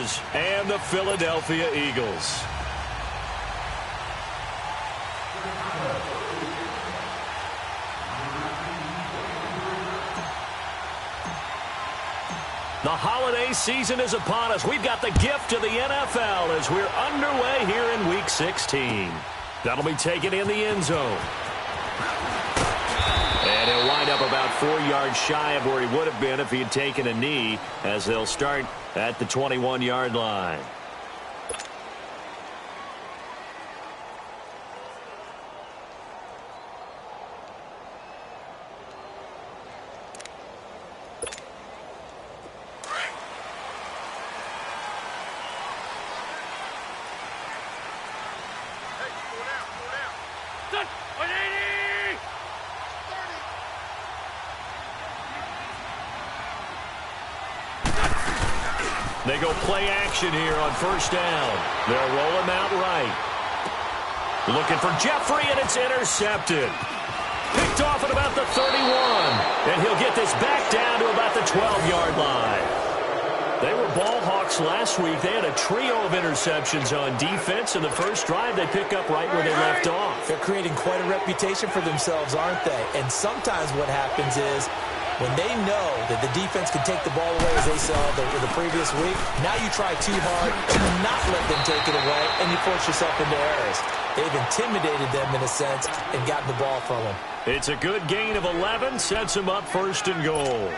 Bears and the Philadelphia Eagles. The holiday season is upon us. We've got the gift of the NFL as we're underway here in Week 16. That'll be taken in the end zone. And he'll wind up about 4 yards shy of where he would have been if he had taken a knee, as they'll start at the 21-yard line. They go play action here on first down. They'll roll him out right. Looking for Jeffrey, and it's intercepted. Picked off at about the 31. And he'll get this back down to about the 12-yard line. They were ball hawks last week. They had a trio of interceptions on defense. In the first drive, they pick up right where they left off. They're creating quite a reputation for themselves, aren't they? And sometimes what happens is, when they know that the defense can take the ball away, as they saw the previous week, now you try too hard to not let them take it away, and you force yourself into errors. They've intimidated them in a sense and gotten the ball from them. It's a good gain of 11, sets them up first and goal.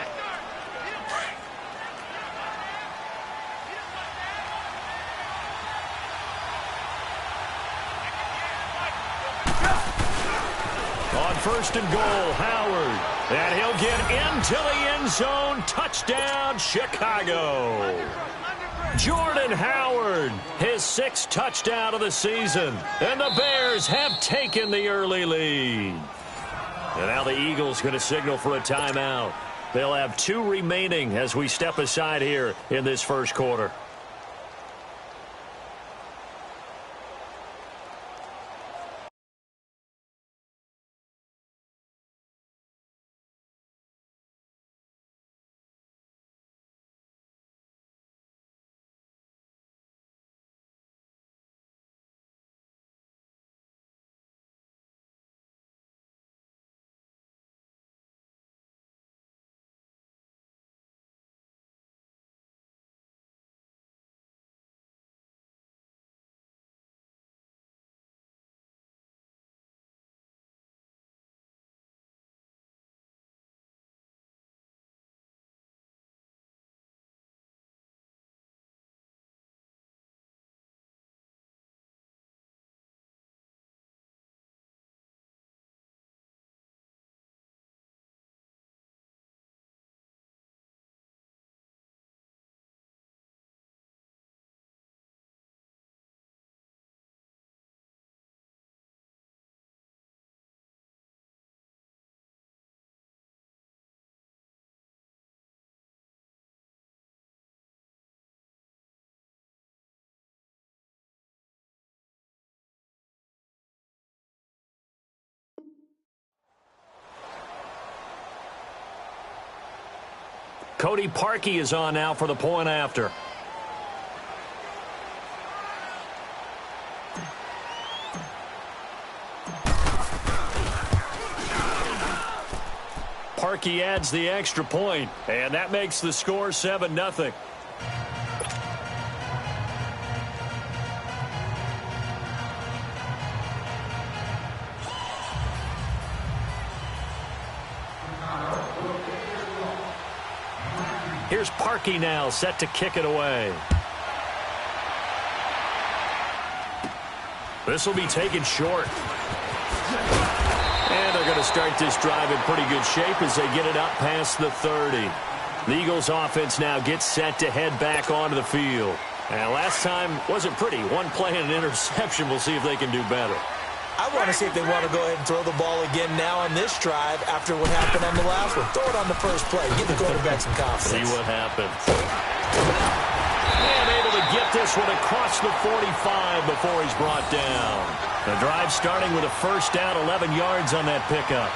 On first and goal, Howard. And he'll get into the end zone. Touchdown, Chicago. Jordan Howard, his 6th touchdown of the season. And the Bears have taken the early lead. And now the Eagles going to signal for a timeout. They'll have 2 remaining as we step aside here in this first quarter. Cody Parkey is on now for the point after. Parkey adds the extra point, and that makes the score 7-0. Here's Parkey now, set to kick it away. This will be taken short. And they're going to start this drive in pretty good shape as they get it up past the 30. The Eagles offense now gets set to head back onto the field. And last time wasn't pretty. One play and an interception. We'll see if they can do better. I want to see if they want to go ahead and throw the ball again now on this drive after what happened on the last one. Throw it on the first play. Give the quarterback some confidence. See what happens. And able to get this one across the 45 before he's brought down. The drive starting with a first down, 11 yards on that pickup.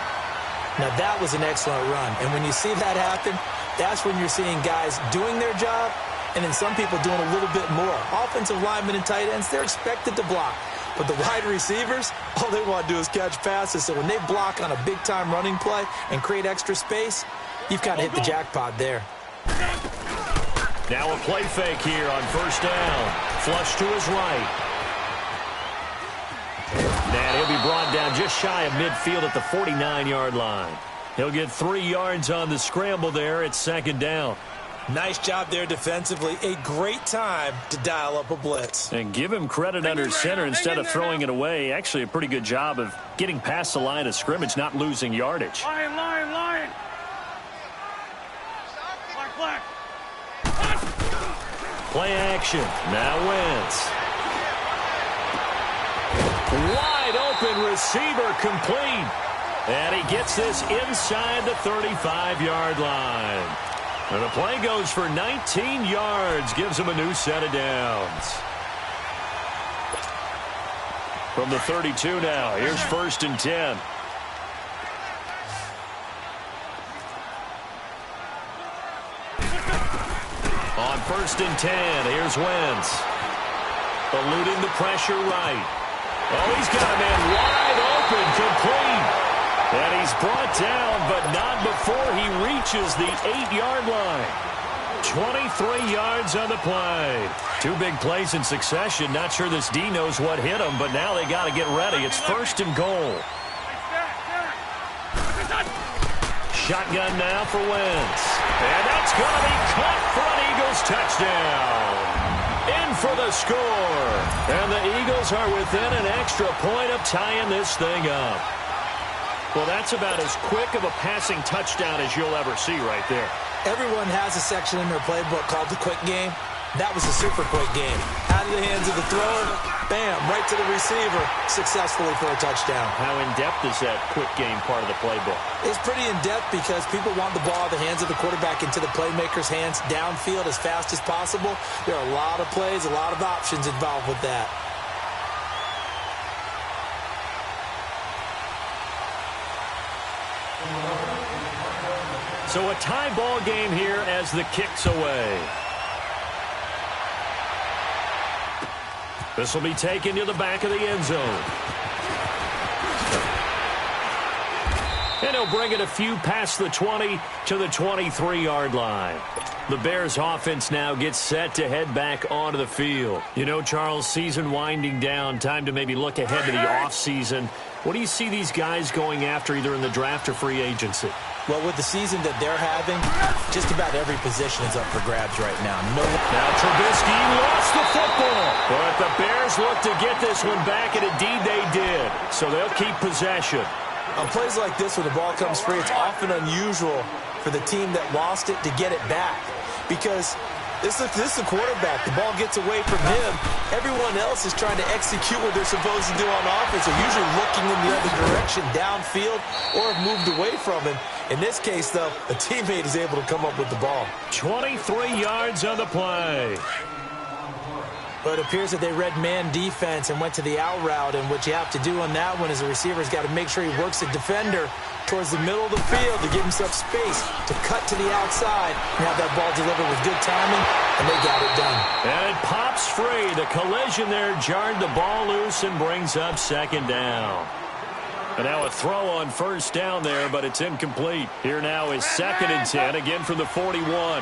Now that was an excellent run. And when you see that happen, that's when you're seeing guys doing their job and then some people doing a little bit more. Offensive linemen and tight ends, they're expected to block. But the wide receivers, all they want to do is catch passes. So when they block on a big-time running play and create extra space, you've got to hit the jackpot there. Now a play fake here on first down. Flush to his right. And he'll be brought down just shy of midfield at the 49-yard line. He'll get 3 yards on the scramble there at second down. Nice job there defensively. A great time to dial up a blitz. And give him credit under center instead of throwing it away. Actually a pretty good job of getting past the line of scrimmage, not losing yardage. Line. Black. Play action. Now Wentz. Wide open receiver complete. And he gets this inside the 35-yard line. And the play goes for 19 yards. Gives him a new set of downs. From the 32 now. Here's first and 10. On first and 10, here's Wentz. Eluding the pressure right. Oh, he's got a man wide open, complete. And he's brought down, but not before he reaches the 8-yard line. 23 yards on the play. 2 big plays in succession. Not sure this D knows what hit him, but now they got to get ready. It's first and goal. Shotgun now for Wentz. And that's going to be caught for an Eagles touchdown. In for the score. And the Eagles are within an extra point of tying this thing up. Well, that's about as quick of a passing touchdown as you'll ever see right there. Everyone has a section in their playbook called the quick game. That was a super quick game. Out of the hands of the thrower, bam, right to the receiver, successfully for a touchdown. How in-depth is that quick game part of the playbook? It's pretty in-depth because people want the ball out of the hands of the quarterback into the playmaker's hands downfield as fast as possible. There are a lot of plays, a lot of options involved with that. So a tie ball game here as the kick's away. This will be taken to the back of the end zone. And he'll bring it a few past the 20 to the 23-yard line. The Bears offense now gets set to head back onto the field. You know, Charles, season winding down, time to maybe look ahead to the offseason. What do you see these guys going after either in the draft or free agency? Well, with the season that they're having, just about every position is up for grabs right now. Now Trubisky lost the football. But the Bears look to get this one back, and indeed they did. So they'll keep possession. On plays like this, when the ball comes free, it's often unusual for the team that lost it to get it back. Because this is the quarterback. The ball gets away from him. Everyone else is trying to execute what they're supposed to do on offense. They're usually looking in the other direction, downfield, or have moved away from him. In this case, though, a teammate is able to come up with the ball. 23 yards on the play. But it appears that they read man defense and went to the out route, and what you have to do on that one is the receiver's got to make sure he works the defender towards the middle of the field to give himself space to cut to the outside and have that ball delivered with good timing, and they got it done. And it pops free. The collision there jarred the ball loose and brings up second down. And now a throw on first down there, but it's incomplete. Here now is second and 10, again from the 41.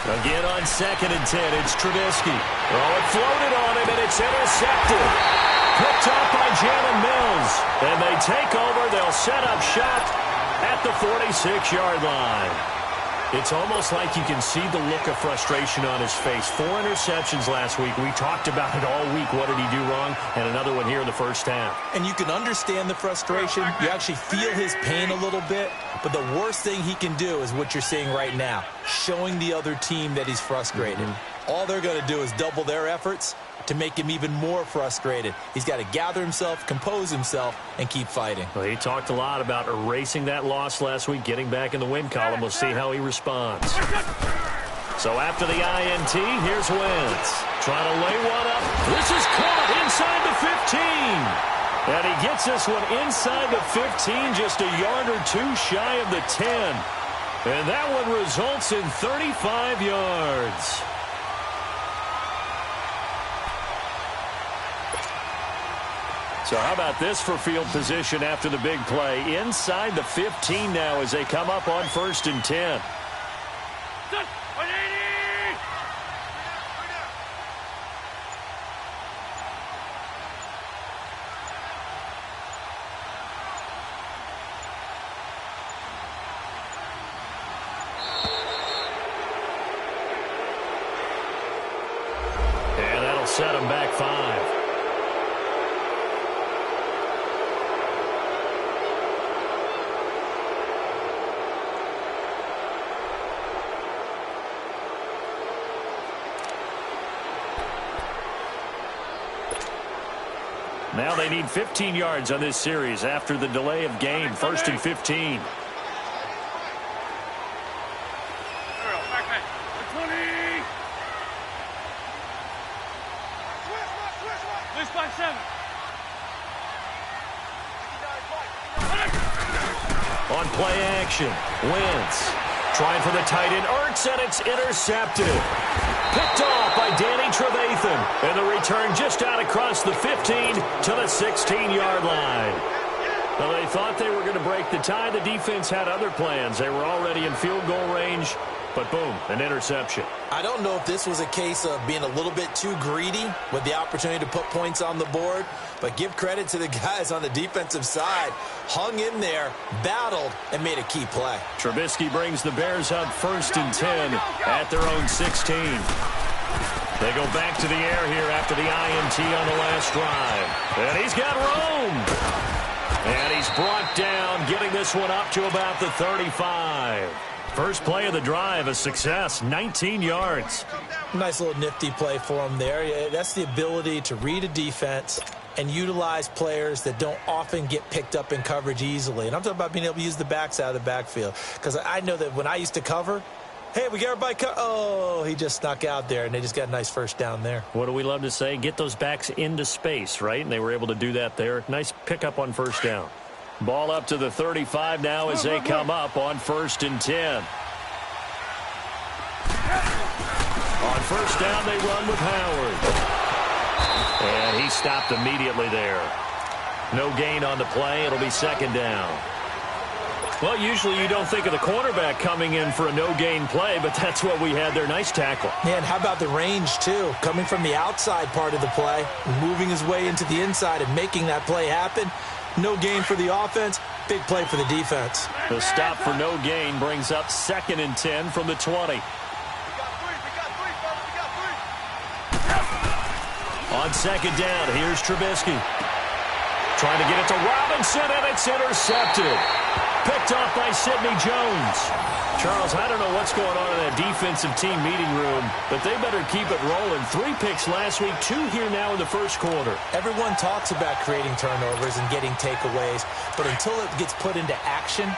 Again on second and 10, it's Trubisky. Oh, it floated on him, and it's intercepted. Picked up by Jalen Mills. And they take over. They'll set up shop at the 46-yard line. It's almost like you can see the look of frustration on his face. 4 interceptions last week. We talked about it all week. What did he do wrong? And another one here in the first half. And you can understand the frustration. You actually feel his pain a little bit. But the worst thing he can do is what you're seeing right now, showing the other team that he's frustrated. All they're going to do is double their efforts to make him even more frustrated. He's got to gather himself, compose himself, and keep fighting. Well, he talked a lot about erasing that loss last week, getting back in the win column. We'll see how he responds. So after the INT, here's Wentz. Trying to lay one up. This is caught inside the 15. And he gets this one inside the 15, just a yard or two shy of the 10. And that one results in 35 yards. So how about this for field position after the big play? Inside the 15 now as they come up on 1st and 10. And that'll set them back 5. Now they need 15 yards on this series after the delay of game. 1st and 15. On play action, Wentz trying for the tight end, Ertz, and it's intercepted. Picked off by Danny Trevathan. And the return just out across the 15 to the 16-yard line. Well, they thought they were going to break the tie. The defense had other plans. They were already in field goal range, but boom, an interception. I don't know if this was a case of being a little bit too greedy with the opportunity to put points on the board, but give credit to the guys on the defensive side. Hung in there, battled, and made a key play. Trubisky brings the Bears up 1st and 10 at their own 16. They go back to the air here after the INT on the last drive. And he's got room. And he's brought down, getting this one up to about the 35. First play of the drive, a success, 19 yards. Nice little nifty play for him there. That's the ability to read a defense and utilize players that don't often get picked up in coverage easily. And I'm talking about being able to use the backs out of the backfield. Because I know that when I used to cover, hey, we got everybody oh, he just snuck out there, and they just got a nice first down there. What do we love to say? Get those backs into space, right? And they were able to do that there. Nice pickup on first down. Ball up to the 35 now as they come up on 1st and 10. On first down, they run with Howard. And he stopped immediately there. No gain on the play. It'll be 2nd down. Well, usually you don't think of the cornerback coming in for a no-gain play, but that's what we had there. Nice tackle. Man, how about the range, too? Coming from the outside part of the play, moving his way into the inside and making that play happen. No gain for the offense, big play for the defense. The stop for no gain brings up 2nd and 10 from the 20. On 2nd down, here's Trubisky. Trying to get it to Robinson, and it's intercepted. Picked off by Sidney Jones. Charles, I don't know what's going on in that defensive team meeting room, but they better keep it rolling. 3 picks last week, 2 here now in the first quarter. Everyone talks about creating turnovers and getting takeaways, but until it gets put into action,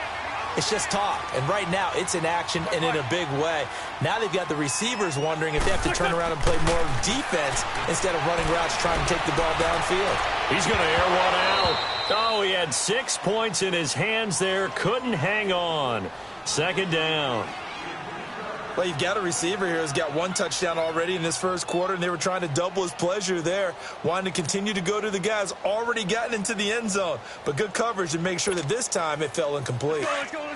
it's just talk. And right now, it's in action and in a big way. Now they've got the receivers wondering if they have to turn around and play more defense instead of running routes trying to take the ball downfield. He's going to air one out. Oh, he had 6 points in his hands there. Couldn't hang on. 2nd down. Well, you've got a receiver here who's got 1 touchdown already in this first quarter, and they were trying to double his pleasure there, wanting to continue to go to the guys already gotten into the end zone. But good coverage to make sure that this time it fell incomplete.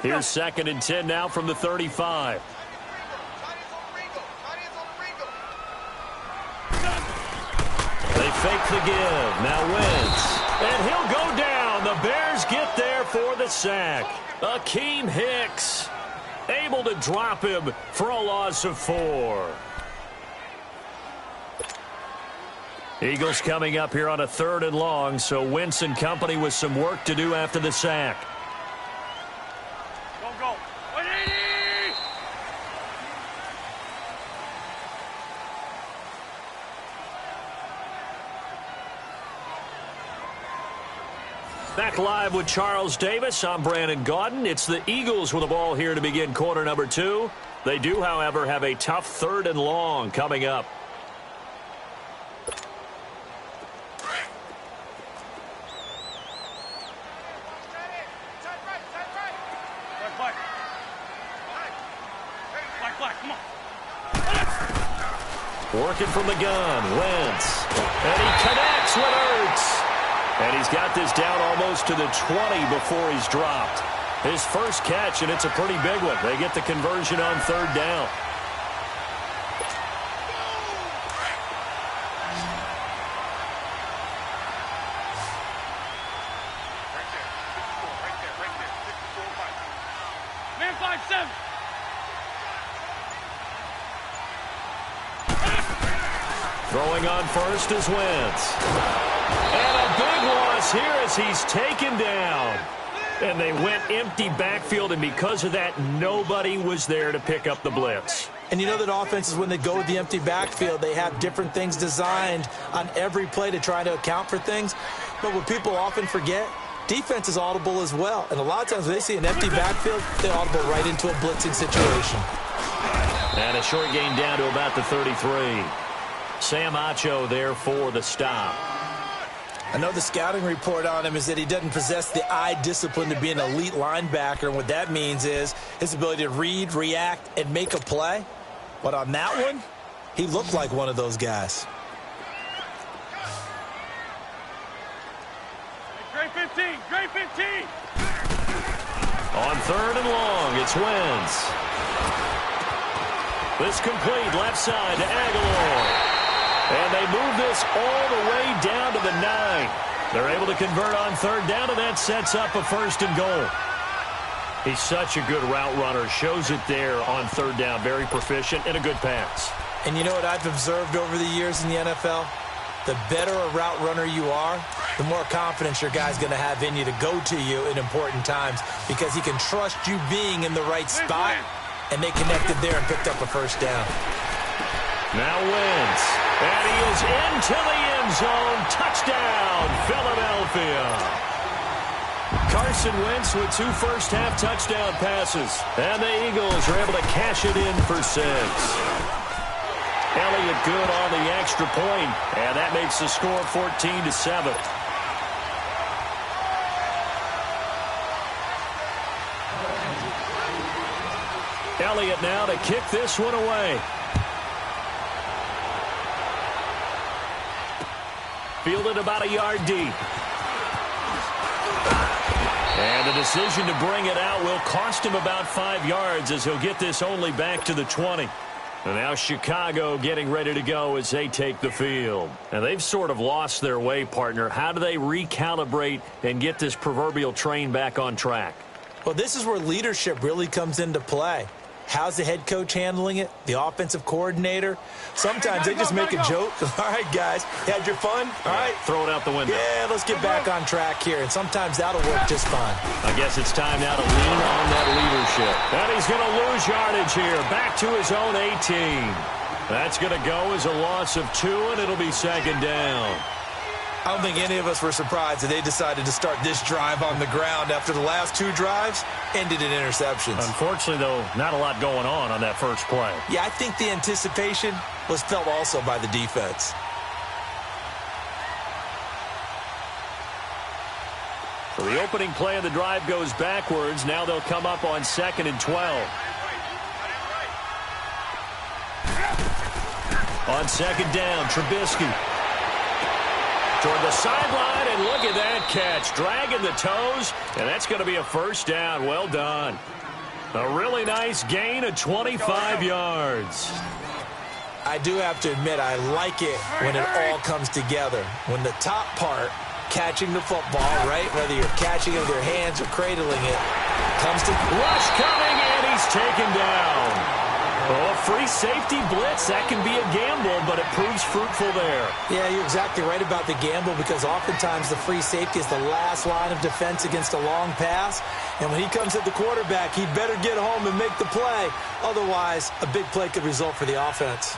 Here's 2nd and 10 now from the 35. They fake the give. Now Wentz. And he'll go down. The Bears get there for the sack. Akeem Hicks able to drop him for a loss of 4. Eagles coming up here on a 3rd and long, so Wentz and company with some work to do after the sack. Go. 180! Back live with Charles Davis. I'm Brandon Gaudin. It's the Eagles with the ball here to begin quarter number 2. They do, however, have a tough 3rd and long coming up. flag. Come on. Working from the gun, Wentz. And he connects with Ertz. And he's got this down almost to the 20 before he's dropped. His first catch, and it's a pretty big one. They get the conversion on third down. Man 5-7. Throwing on first is Wentz. And a big loss here as he's taken down. And they went empty backfield, and because of that, nobody was there to pick up the blitz. And you know that offenses, when they go with the empty backfield, they have different things designed on every play to try to account for things. But what people often forget, defense is audible as well. And a lot of times when they see an empty backfield, they audible right into a blitzing situation. And a short gain down to about the 33. Sam Acho there for the stop. I know the scouting report on him is that he doesn't possess the eye discipline to be an elite linebacker. And what that means is his ability to read, react, and make a play. But on that one, he looked like one of those guys. Great 15. Great 15. On third and long, it's Wentz. This complete left side to Aguilar. And they move this all the way down to the 9. They're able to convert on third down, and that sets up a first and goal. He's such a good route runner. Shows it there on third down. Very proficient and a good pass. And you know what I've observed over the years in the NFL? The better a route runner you are, the more confidence your guy's going to have in you to go to you in important times because he can trust you being in the right spot, and they connected there and picked up a first down. Now Wentz, and he is into the end zone. Touchdown, Philadelphia. Carson Wentz with 2 first-half touchdown passes. And the Eagles are able to cash it in for 6. Elliott good on the extra point, and that makes the score 14-7. Elliott now to kick this one away. Fielded about a yard deep. And the decision to bring it out will cost him about 5 yards as he'll get this only back to the 20. And now Chicago getting ready to go as they take the field. And they've sort of lost their way, partner. How do they recalibrate and get this proverbial train back on track? Well, this is where leadership really comes into play. How's the head coach handling it? The offensive coordinator? Sometimes they just make a joke. All right, guys, had your fun? All right. Throw it out the window. Yeah, let's get back on track here. And sometimes that'll work just fine. I guess it's time now to lean on that leadership. And he's going to lose yardage here. Back to his own 18. That's going to go as a loss of 2, and it'll be second down. I don't think any of us were surprised that they decided to start this drive on the ground after the last 2 drives ended in interceptions. Unfortunately, though, not a lot going on that first play. Yeah, I think the anticipation was felt also by the defense. So the opening play of the drive goes backwards. Now they'll come up on 2nd and 12. On 2nd down, Trubisky. Toward the sideline, and look at that catch. Dragging the toes, and that's going to be a first down. Well done. A really nice gain of 25 yards. I do have to admit, I like it when it all comes together. When the top part, catching the football, right, whether you're catching it with your hands or cradling it, comes to... Rush coming, and he's taken down. Oh, a free safety blitz, that can be a gamble, but it proves fruitful there. Yeah, you're exactly right about the gamble because oftentimes the free safety is the last line of defense against a long pass. And when he comes at the quarterback, he'd better get home and make the play. Otherwise, a big play could result for the offense.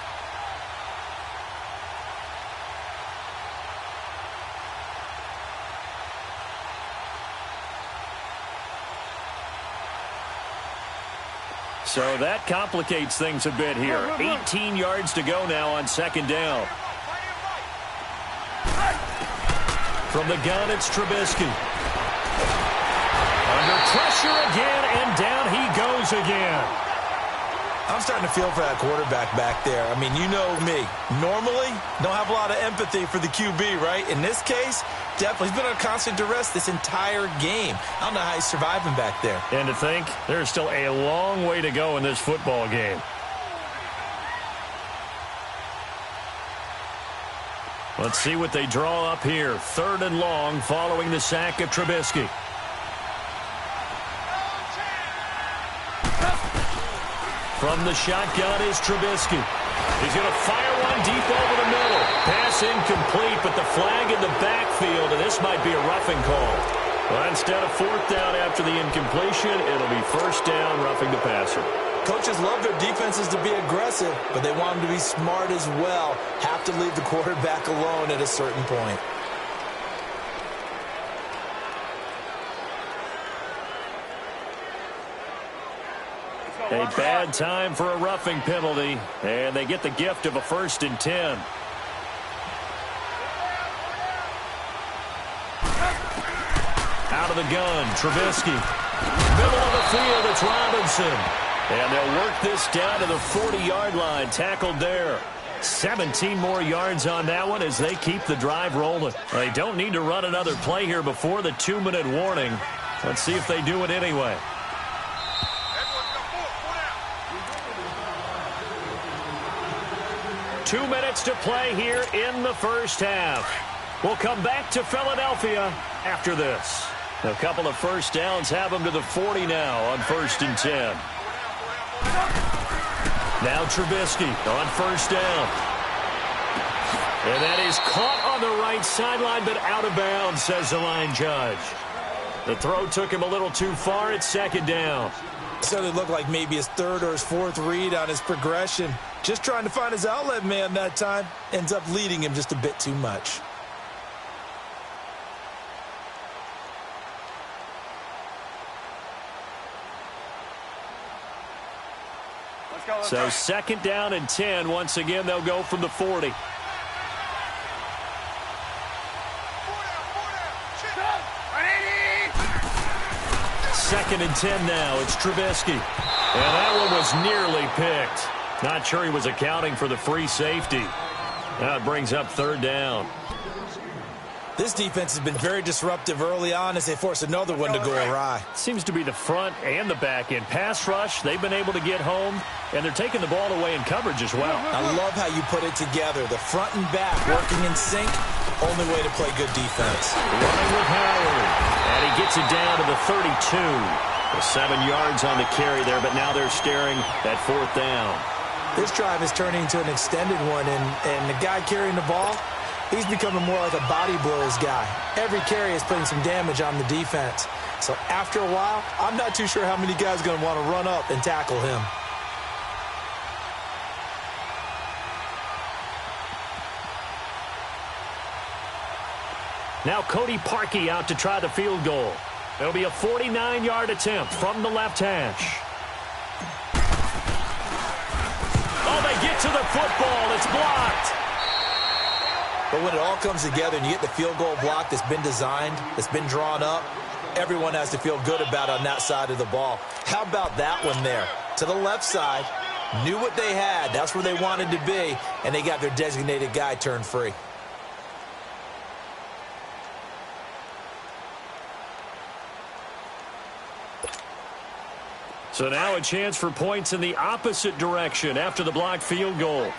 So that complicates things a bit here. 18 yards to go now on 2nd down. From the gun, it's Trubisky. Under pressure again, and down he goes again. I'm starting to feel for that quarterback back there. I mean, you know me. Normally, don't have a lot of empathy for the QB, right? In this case, definitely. He's been on constant duress this entire game. I don't know how he's surviving back there. And to think, there's still a long way to go in this football game. Let's see what they draw up here. 3rd and long following the sack of Trubisky. From the shotgun is Trubisky. He's going to fire one deep over the middle. Pass incomplete, but the flag in the backfield, and this might be a roughing call. Well, instead of 4th down after the incompletion, it'll be 1st down, roughing the passer. Coaches love their defenses to be aggressive, but they want them to be smart as well. Have to leave the quarterback alone at a certain point. A bad time for a roughing penalty, and they get the gift of a 1st and 10. Out of the gun, Trubisky. Middle of the field, it's Robinson. And they'll work this down to the 40-yard line, tackled there. 17 more yards on that one as they keep the drive rolling. They don't need to run another play here before the 2-minute warning. Let's see if they do it anyway. Two minutes to play here in the first half. We'll come back to Philadelphia after this. A couple of first downs have them to the 40 now on 1st and 10. Now Trubisky on 1st down. And that is caught on the right sideline, but out of bounds, says the line judge. The throw took him a little too far. It's 2nd down. So it looked like maybe his 3rd or his 4th read on his progression. Just trying to find his outlet man that time. Ends up leading him just a bit too much. So 2nd down and 10. Once again, they'll go from the 40. Second and 10 now. It's Trubisky. And that one was nearly picked. Not sure he was accounting for the free safety. Now it brings up 3rd down. This defense has been very disruptive early on as they force another one to go awry. Seems to be the front and the back end. Pass rush, they've been able to get home, and they're taking the ball away in coverage as well. I love how you put it together. The front and back working in sync. Only way to play good defense. Running with Howard. And he gets it down to the 32. 7 yards on the carry there, but now they're staring at 4th down. This drive is turning into an extended one, and the guy carrying the ball, he's becoming more like a body blows guy. Every carry is putting some damage on the defense. So after a while, I'm not too sure how many guys are going to want to run up and tackle him. Now Cody Parkey out to try the field goal. It'll be a 49-yard attempt from the left hash. Oh, they get to the football. It's blocked. But when it all comes together and you get the field goal block that's been designed, that's been drawn up, everyone has to feel good about on that side of the ball. How about that one there? To the left side, knew what they had. That's where they wanted to be, and they got their designated guy turned free. So now a chance for points in the opposite direction after the blocked field goal.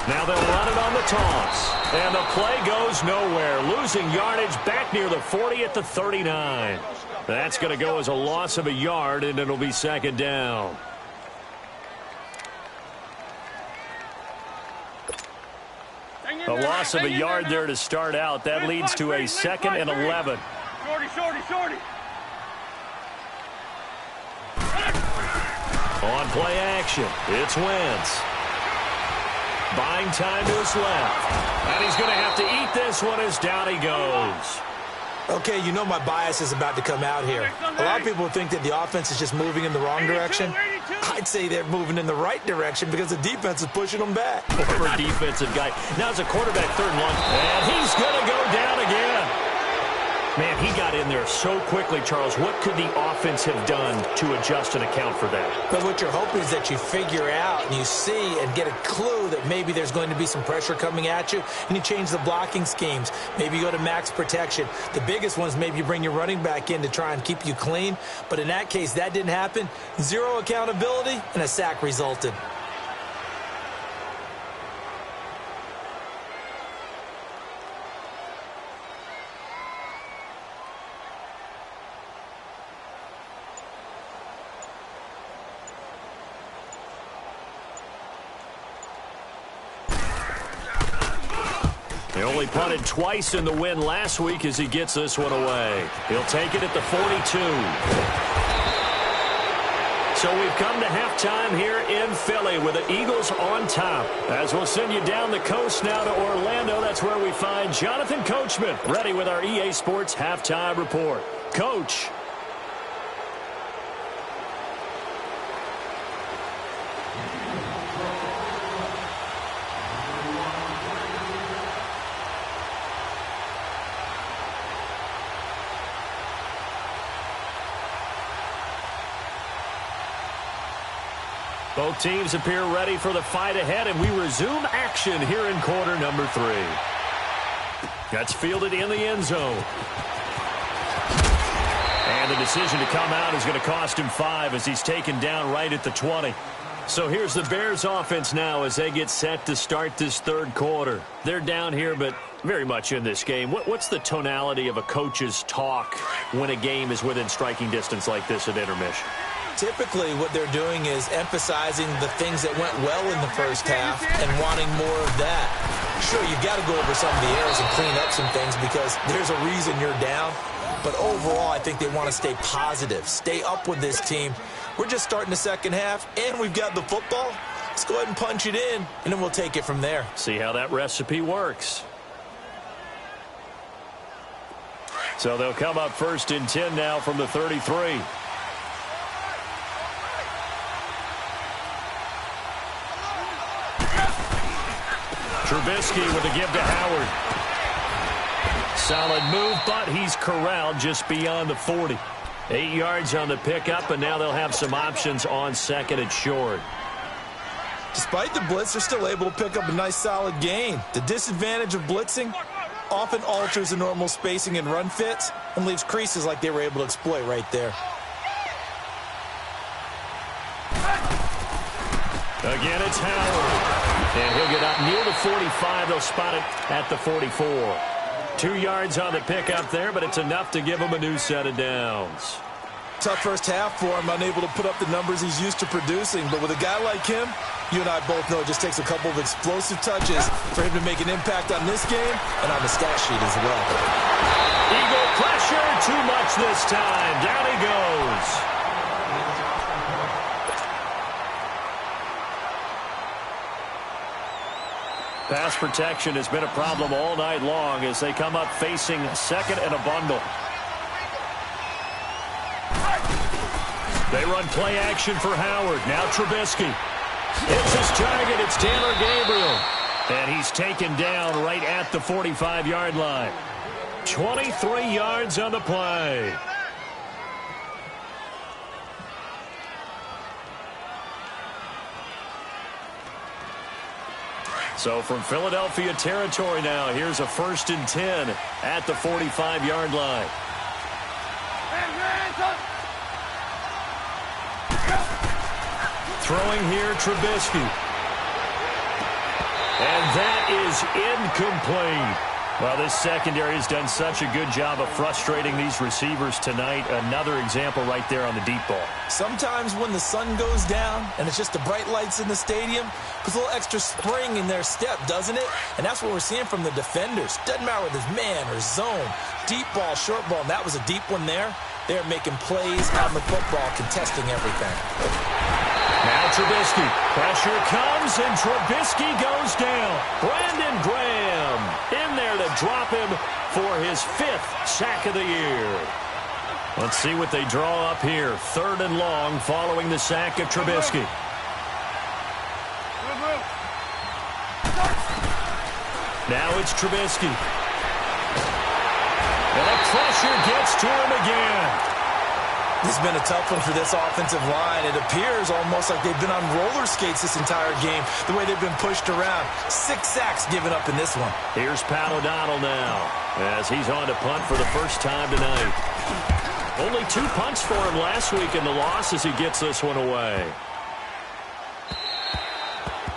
Now they'll run it on the toss. And the play goes nowhere. Losing yardage back near the 40 at the 39. That's going to go as a loss of a yard, and it'll be 2nd down. A loss of a yard there to start out. That leads to a 2nd and 11. Shorty. On play action, it's Wentz. Buying time to his left. And he's going to have to eat this one as down he goes. Okay, you know my bias is about to come out here. A lot of people think that the offense is just moving in the wrong direction. I'd say they're moving in the right direction because the defense is pushing them back. Former defensive guy. Now it's a quarterback 3rd and 1. And he's going to go down again. Man, he got in there so quickly, Charles. What could the offense have done to adjust and account for that? But what you're hoping is that you figure out and you see and get a clue that maybe there's going to be some pressure coming at you, and you change the blocking schemes. Maybe you go to max protection. The biggest one is maybe you bring your running back in to try and keep you clean. But in that case, that didn't happen. Zero accountability, and a sack resulted. He only punted twice in the win last week as he gets this one away. He'll take it at the 42. So we've come to halftime here in Philly with the Eagles on top. As we'll send you down the coast now to Orlando, that's where we find Jonathan Coachman ready with our EA Sports Halftime Report. Coach. Both teams appear ready for the fight ahead, and we resume action here in quarter number 3. That's fielded in the end zone. And the decision to come out is going to cost him 5 as he's taken down right at the 20. So here's the Bears offense now as they get set to start this third quarter. They're down here, but very much in this game. What's the tonality of a coach's talk when a game is within striking distance like this at intermission? Typically, what they're doing is emphasizing the things that went well in the first half and wanting more of that. Sure, you've got to go over some of the errors and clean up some things because there's a reason you're down. But overall, I think they want to stay positive, stay up with this team. We're just starting the second half, and we've got the football. Let's go ahead and punch it in, and then we'll take it from there. See how that recipe works. So they'll come up 1st and 10 now from the 33. Trubisky with a give to Howard. Solid move, but he's corralled just beyond the 40. 8 yards on the pickup, and now they'll have some options on 2nd and short. Despite the blitz, they're still able to pick up a nice solid gain. The disadvantage of blitzing often alters the normal spacing and run fits and leaves creases like they were able to exploit right there. Again, it's Howard. And he'll get up near the 45. They'll spot it at the 44. 2 yards on the pickup there, but it's enough to give him a new set of downs. Tough first half for him, unable to put up the numbers he's used to producing. But with a guy like him, you and I both know it just takes a couple of explosive touches for him to make an impact on this game and on the stat sheet as well. Eagle pressure, too much this time. Down he goes. Pass protection has been a problem all night long as they come up facing 2nd and a bundle. They run play action for Howard. Now Trubisky. It's his target. It's Taylor Gabriel. And he's taken down right at the 45-yard line. 23 yards on the play. So from Philadelphia territory now, here's a 1st and 10 at the 45-yard line. Throwing here, Trubisky. And that is incomplete. Well, this secondary has done such a good job of frustrating these receivers tonight. Another example right there on the deep ball. Sometimes when the sun goes down and it's just the bright lights in the stadium, puts a little extra spring in their step, doesn't it? And that's what we're seeing from the defenders. Doesn't matter whether it's man or zone, deep ball, short ball, and that was a deep one there. They're making plays on the football, contesting everything. Now Trubisky. Pressure comes, and Trubisky goes down. Brandon Graham in there to drop him for his 5th sack of the year. Let's see what they draw up here. 3rd and long following the sack of Trubisky. Now it's Trubisky. And a pressure gets to him again. This has been a tough one for this offensive line. It appears almost like they've been on roller skates this entire game, the way they've been pushed around. 6 sacks given up in this one. Here's Pat O'Donnell now as he's on to punt for the first time tonight. Only 2 punts for him last week in the loss as he gets this one away.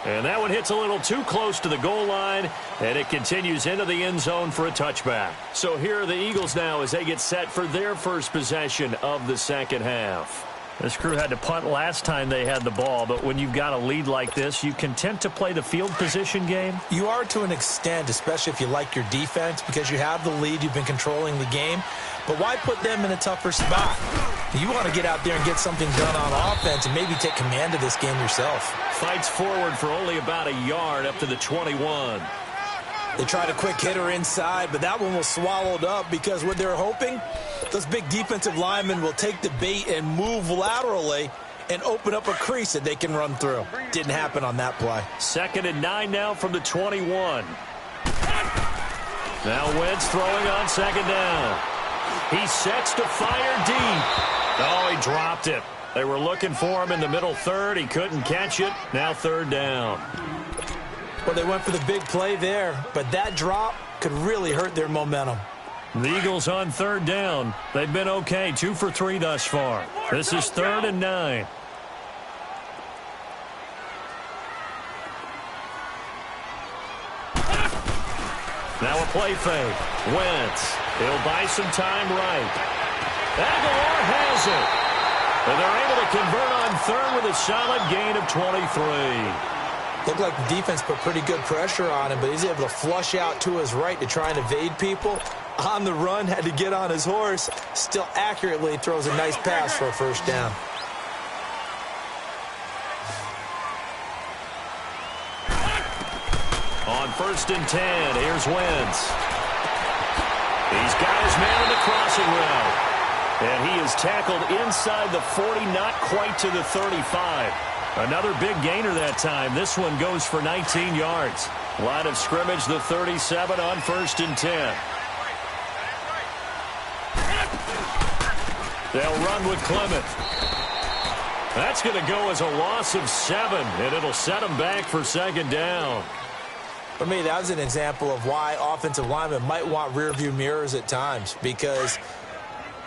And that one hits a little too close to the goal line, and it continues into the end zone for a touchback. So here are the Eagles now as they get set for their first possession of the second half. This crew had to punt last time they had the ball, but when you've got a lead like this, you content to play the field position game? You are to an extent, especially if you like your defense, because you have the lead, you've been controlling the game. But why put them in a tougher spot? You want to get out there and get something done on offense and maybe take command of this game yourself. Fights forward for only about a yard up to the 21. They tried a quick hitter inside, but that one was swallowed up because what they're hoping, those big defensive linemen will take the bait and move laterally and open up a crease that they can run through. Didn't happen on that play. 2nd and 9 now from the 21. Now Wentz throwing on 2nd down. He sets to fire deep. Oh, he dropped it. They were looking for him in the middle third. He couldn't catch it. Now 3rd down. Well, they went for the big play there, but that drop could really hurt their momentum. The Eagles on 3rd down. They've been okay, 2 for 3 thus far. This is 3rd and 9. Now a play fake. Wentz. He'll buy some time right. Aguilar has it. And they're able to convert on 3rd with a solid gain of 23. Looked like the defense put pretty good pressure on him, but he's able to flush out to his right to try and evade people. On the run, had to get on his horse. Still accurately throws a nice pass for a 1st down. On 1st and 10, here's Wentz. He's got his man on the crossing route. And he is tackled inside the 40, not quite to the 35. Another big gainer that time. This one goes for 19 yards. Line of scrimmage, the 37 on 1st and 10. They'll run with Clement. That's going to go as a loss of 7, and it'll set them back for 2nd down. For me, that was an example of why offensive linemen might want rearview mirrors at times, because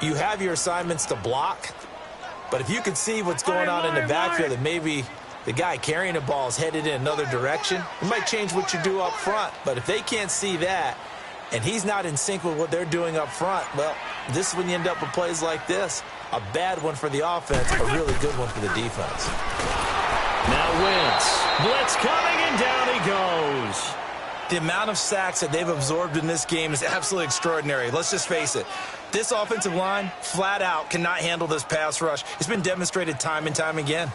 you have your assignments to block, but if you can see what's going on in the backfield and maybe the guy carrying the ball is headed in another direction, it might change what you do up front. But if they can't see that and he's not in sync with what they're doing up front, well, this is when you end up with plays like this. A bad one for the offense, a really good one for the defense. Now Wentz. Blitz coming, and down he goes. The amount of sacks that they've absorbed in this game is absolutely extraordinary. Let's just face it. This offensive line, flat out, cannot handle this pass rush. It's been demonstrated time and time again.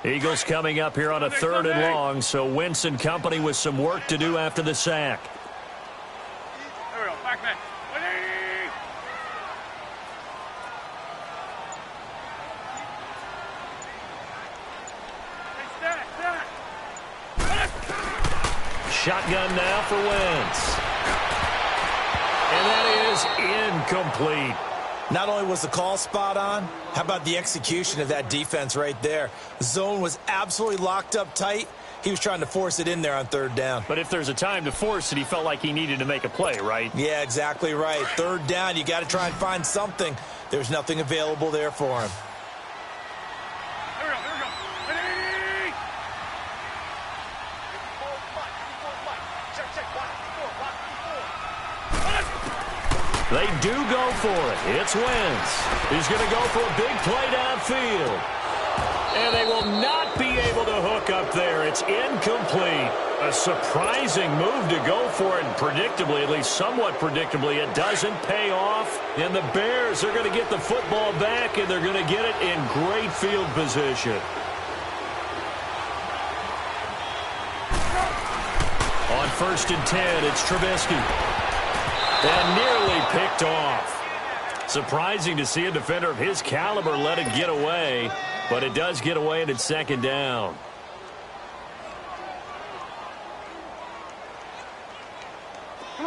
Eagles coming up here on a 3rd and long, so Wentz and company with some work to do after the sack. There we go. Back man. Shotgun now for Wentz. And that is incomplete. Not only was the call spot on, how about the execution of that defense right there? Zone was absolutely locked up tight. He was trying to force it in there on 3rd down. But if there's a time to force it, he felt like he needed to make a play, right? Yeah, exactly right. 3rd down, you got to try and find something. There's nothing available there for him. Here we go. Ready? They do go for it. It's Wentz. He's going to go for a big play downfield. And they will not be able to hook up there. It's incomplete. A surprising move to go for it, and predictably, at least somewhat predictably, it doesn't pay off. And the Bears are going to get the football back, and they're going to get it in great field position. On 1st and 10, it's Trubisky. And nearly picked off. Surprising to see a defender of his caliber let it get away. but it does get away and it's second down.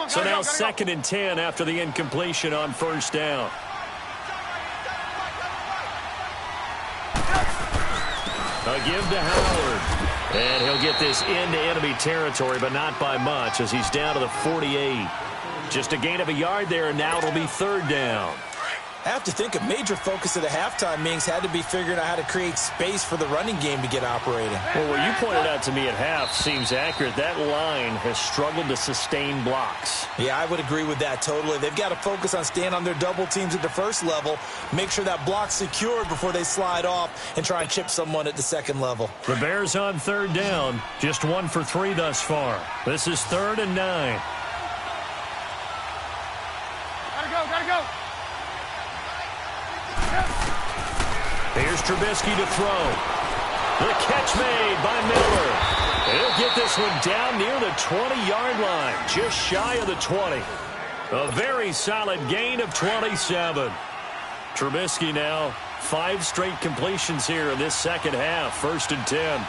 So now second and 10 after the incompletion on first down. A give to Howard. And he'll get this into enemy territory, but not by much as he's down to the 48. Just a gain of a yard there, and now it'll be third down. I have to think a major focus of the halftime meetings had to be figuring out how to create space for the running game to get operating. Well, what you pointed out to me at half seems accurate. That line has struggled to sustain blocks. Yeah, I would agree with that totally. They've got to focus on staying on their double teams at the first level, make sure that block's secured before they slide off and try and chip someone at the second level. The Bears on third down, just 1 for 3 thus far. This is 3rd and 9. Gotta go. Here's Trubisky to throw. The catch made by Miller. He'll get this one down near the 20-yard line, just shy of the 20. A very solid gain of 27. Trubisky now 5 straight completions here in this second half. 1st and 10.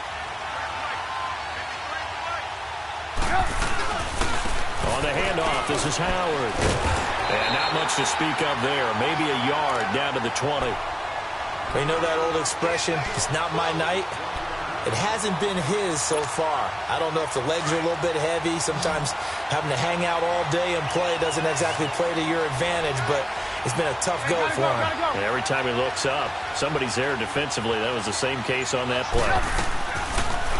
On the handoff, this is Howard. And not much to speak of there. Maybe a yard down to the 20. You know that old expression, it's not my night? It hasn't been his so far. I don't know if the legs are a little bit heavy. Sometimes having to hang out all day and play doesn't exactly play to your advantage, but it's been a tough go for him. And every time he looks up, somebody's there defensively. That was the same case on that play.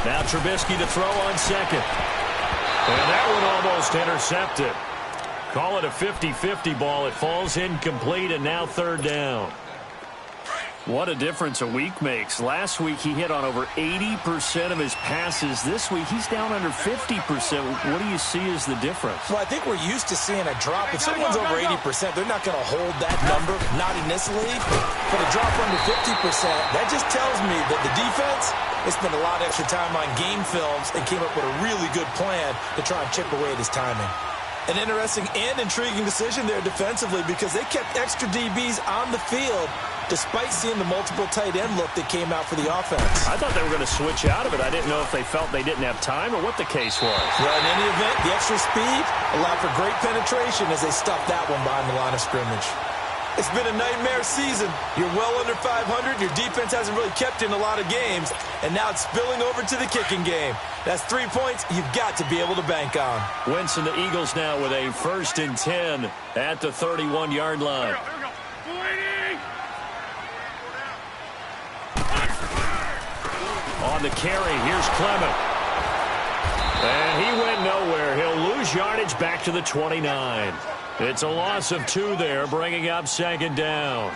Now Trubisky to throw on second. And that one almost intercepted. Call it a 50-50 ball. It falls incomplete, and now third down. What a difference a week makes. Last week he hit on over 80% of his passes. This week he's down under 50%. What do you see as the difference? Well, I think we're used to seeing a drop. If someone's over 80%, they're not going to hold that number, not in this league. But a drop under 50%, that just tells me that the defense, they spent a lot of extra time on game films and came up with a really good plan to try and chip away at his timing. An interesting and intriguing decision there defensively because they kept extra DBs on the field despite seeing the multiple tight end look that came out for the offense. I thought they were going to switch out of it. I didn't know if they felt they didn't have time or what the case was. Well, in any event, the extra speed allowed for great penetration as they stuffed that one behind the line of scrimmage. It's been a nightmare season. You're well under 500. Your defense hasn't really kept in a lot of games, and now it's spilling over to the kicking game. That's 3 points you've got to be able to bank on. Wentz and the Eagles now with a 1st and 10 at the 31-yard line. Here we go. On the carry, here's Clement. And he went nowhere. He'll lose yardage back to the 29. It's a loss of 2 there, bringing up second down.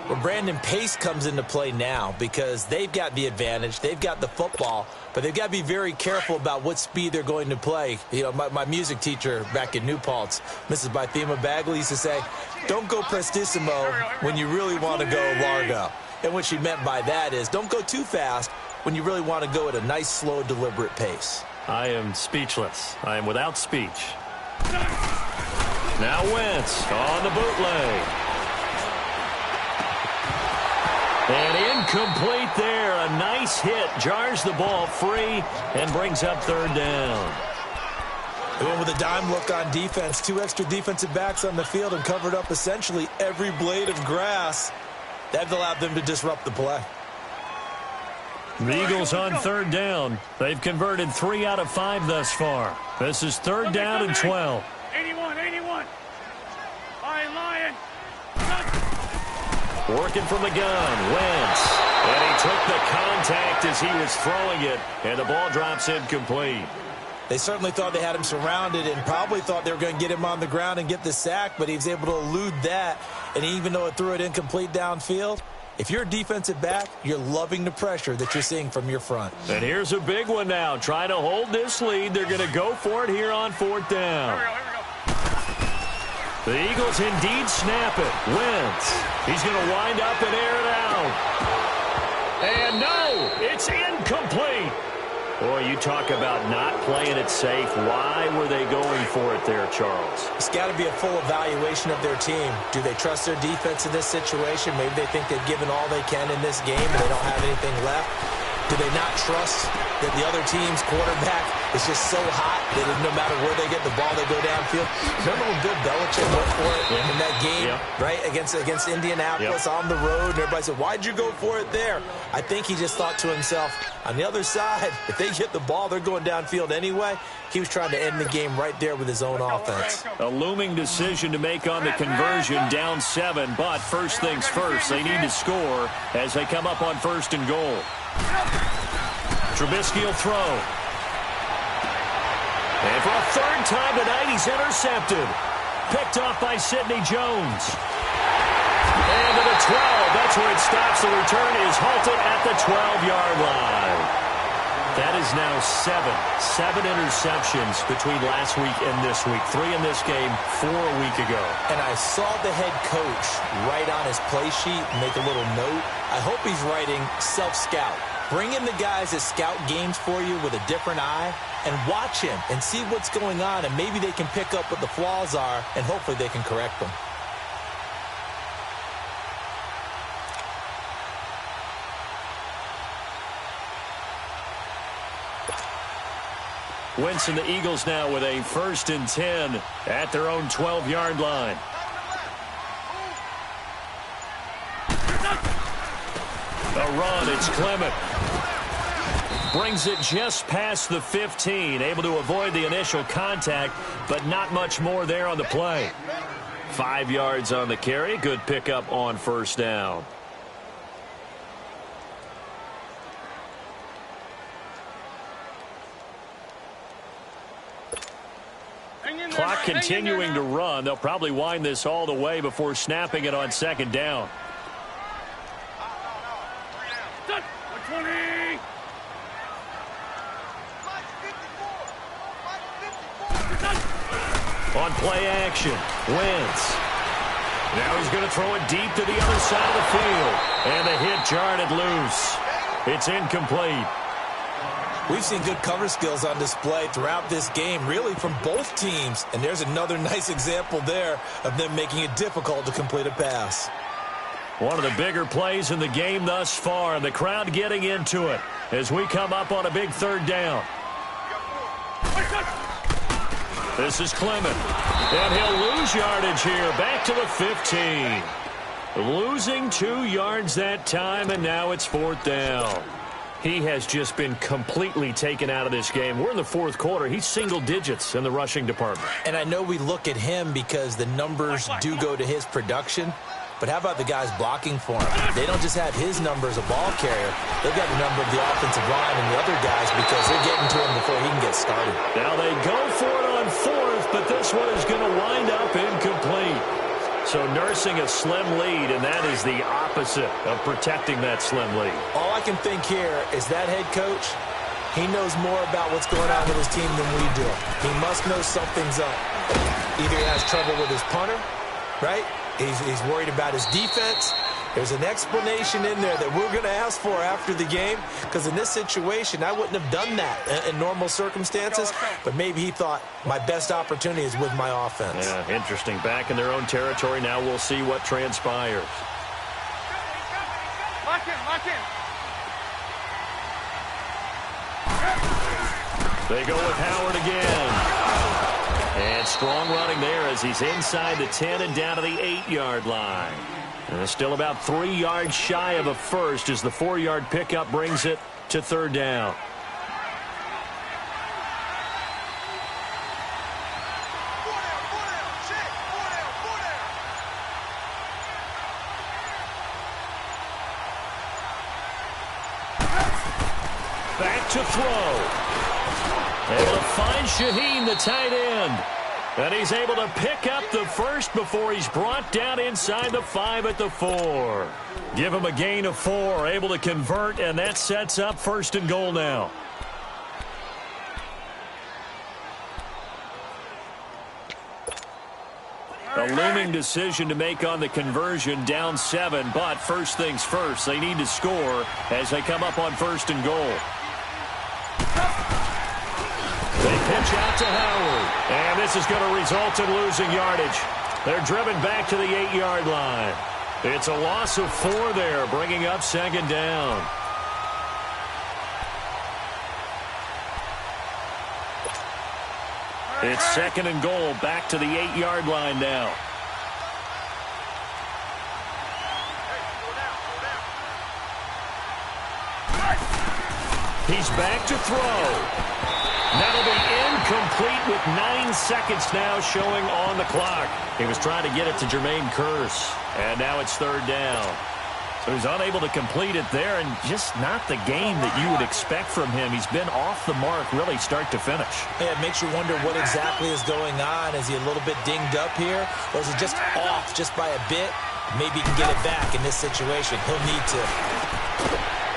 Well, Brandon, pace comes into play now because they've got the advantage. They've got the football, but they've got to be very careful about what speed they're going to play. You know, my music teacher back in New Paltz, Mrs. Bythema Bagley, used to say, don't go prestissimo when you really want to go largo. And what she meant by that is don't go too fast when you really want to go at a nice, slow, deliberate pace. I am speechless. I am without speech. Now Wentz on the bootleg. And incomplete there. A nice hit. Jars the ball free and brings up third down. They went with a dime look on defense. 2 extra defensive backs on the field and covered up essentially every blade of grass. That allowed them to disrupt the play. The Eagles on third down. They've converted 3 out of 5 thus far. This is third down and 12. 81. Lion. Working from the gun, Wentz. And he took the contact as he was throwing it, and the ball drops incomplete. They certainly thought they had him surrounded and probably thought they were going to get him on the ground and get the sack, but he was able to elude that. And even though it threw it incomplete downfield, if you're a defensive back, you're loving the pressure that you're seeing from your front. And here's a big one now. Trying to hold this lead. They're going to go for it here on 4th down. Here we go. The Eagles indeed snap it. Wentz. He's going to wind up and air it out. And no, it's incomplete. Boy, you talk about not playing it safe. Why were they going for it there, Charles? It's got to be a full evaluation of their team. Do they trust their defense in this situation? Maybe they think they've given all they can in this game and they don't have anything left. Do they not trust that the other team's quarterback is just so hot that no matter where they get the ball, they go downfield? Remember when Bill Belichick went for it in that game, right, against Indianapolis on the road, and everybody said, why'd you go for it there? I think he just thought to himself, on the other side, if they get the ball, they're going downfield anyway. He was trying to end the game right there with his own offense. A looming decision to make on the conversion, down 7, but first things first, they need to score as they come up on 1st and goal. Trubisky will throw. And for a 3rd time tonight, he's intercepted. Picked off by Sidney Jones. And to the 12. That's where it stops. The return is halted at the 12-yard line. That is now 7 interceptions between last week and this week. 3 in this game, 4 a week ago. And I saw the head coach write on his play sheet, make a little note. I hope he's writing self-scout. Bring in the guys that scout games for you with a different eye and watch him and see what's going on, and maybe they can pick up what the flaws are, and hopefully they can correct them. Wentz and the Eagles now with a 1st and 10 at their own 12-yard line. A run, it's Clement. Brings it just past the 15, able to avoid the initial contact, but not much more there on the play. 5 yards on the carry, good pickup on 1st down. Clock continuing to run. They'll probably wind this all the way before snapping it on 2nd down. On play action, Wentz. Now he's going to throw it deep to the other side of the field. And the hit jarred it loose. It's incomplete. We've seen good cover skills on display throughout this game, really from both teams. And there's another nice example there of them making it difficult to complete a pass. One of the bigger plays in the game thus far, and the crowd getting into it as we come up on a big 3rd down. This is Clement, and he'll lose yardage here, back to the 15. Losing 2 yards that time, and now it's 4th down. He has just been completely taken out of this game. We're in the 4th quarter. He's single digits in the rushing department. And I know we look at him because the numbers do go to his production. But how about the guys blocking for him? They don't just have his number as a ball carrier. They've got the number of the offensive line and the other guys because they're getting to him before he can get started. Now they go for it on 4th, but this one is going to wind up incomplete. So nursing a slim lead, and that is the opposite of protecting that slim lead. All I can think here is that head coach, he knows more about what's going on with his team than we do. He must know something's up. Either he has trouble with his punter, right? He's worried about his defense. There's an explanation in there that we're going to ask for after the game, because in this situation, I wouldn't have done that in normal circumstances, but maybe he thought my best opportunity is with my offense. Yeah, interesting. Back in their own territory. Now we'll see what transpires. Lock in, lock in. They go with Howard again. And strong running there as he's inside the 10 and down to the 8-yard line. And still about 3 yards shy of a first as the 4-yard pickup brings it to 3rd down. Back to throw. Able to find Shaheen, the tight end. And he's able to pick up the first before he's brought down inside the 5 at the 4. Give him a gain of 4, able to convert, and that sets up 1st and goal now. A looming decision to make on the conversion, down 7, but first things first, they need to score as they come up on 1st and goal. pitch out to Howard. And this is going to result in losing yardage. They're driven back to the 8-yard line. It's a loss of 4 there, bringing up second down. It's second and goal, back to the 8-yard line now. He's back to throw. That'll be incomplete with 9 seconds now showing on the clock. He was trying to get it to Jermaine Kearse, and now it's third down. So he's unable to complete it there, and just not the game that you would expect from him. He's been off the mark really start to finish. Yeah, it makes you wonder what exactly is going on. Is he a little bit dinged up here, or is he just off just by a bit? Maybe he can get it back in this situation. He'll need to.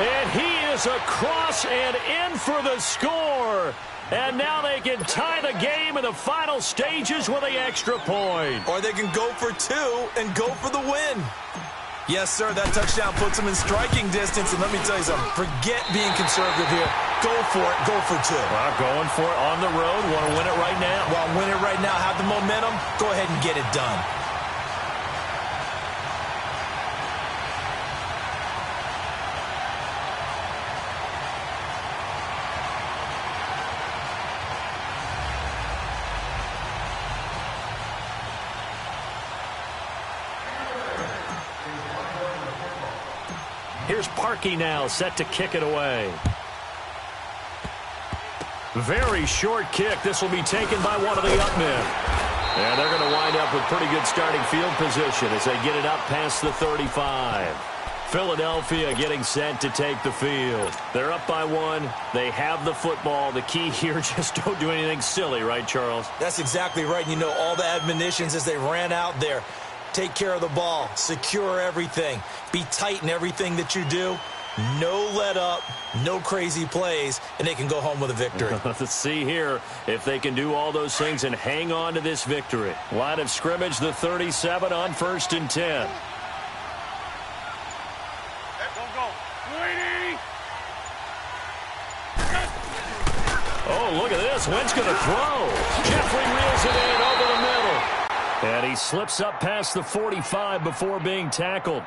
And he is across and in for the score. And now they can tie the game in the final stages with the extra point. Or they can go for 2 and go for the win. Yes, sir, that touchdown puts them in striking distance. And let me tell you something, forget being conservative here. Go for it, go for 2. Well, going for it on the road. Want to win it right now? Well, win it right now, have the momentum. Go ahead and get it done. Here's Parkey now, set to kick it away. Very short kick. This will be taken by one of the up men. And they're going to wind up with pretty good starting field position as they get it up past the 35. Philadelphia getting set to take the field. They're up by 1. They have the football. The key here, just don't do anything silly, right, Charles? That's exactly right. You know, all the admonitions as they ran out there. Take care of the ball. Secure everything. Be tight in everything that you do. No let up, no crazy plays, and they can go home with a victory. Let's see here if they can do all those things and hang on to this victory. Line of scrimmage, the 37 on 1st and 10. Oh, look at this. Wentz going to throw. Jeffrey reels it in over the middle. And he slips up past the 45 before being tackled.